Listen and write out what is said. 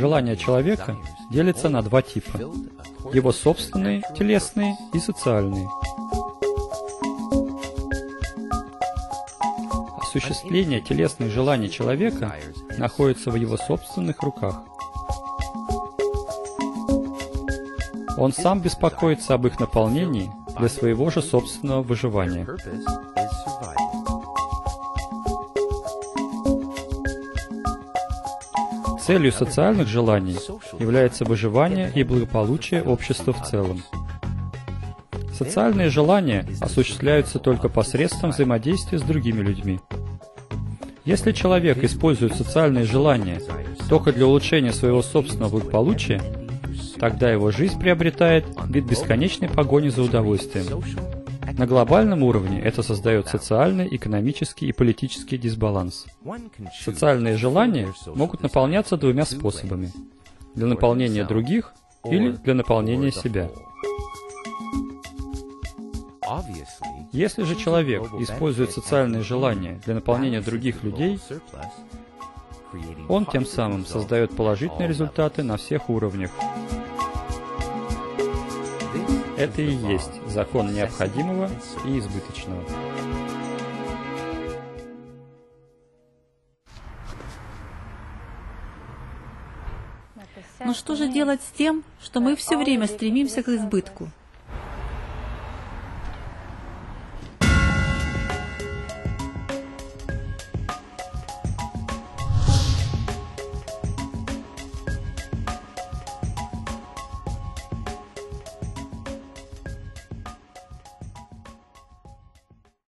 Желания человека делятся на два типа: его собственные, телесные и социальные. Осуществление телесных желаний человека находится в его собственных руках. Он сам беспокоится об их наполнении для своего же собственного выживания. Целью социальных желаний является выживание и благополучие общества в целом. Социальные желания осуществляются только посредством взаимодействия с другими людьми. Если человек использует социальные желания только для улучшения своего собственного благополучия, тогда его жизнь приобретает вид бесконечной погони за удовольствием. На глобальном уровне это создает социальный, экономический и политический дисбаланс. Социальные желания могут наполняться двумя способами: для наполнения других или для наполнения себя. Если же человек использует социальные желания для наполнения других людей, он тем самым создает положительные результаты на всех уровнях. Это и есть закон необходимого и избыточного. Но что же делать с тем, что мы все время стремимся к избытку?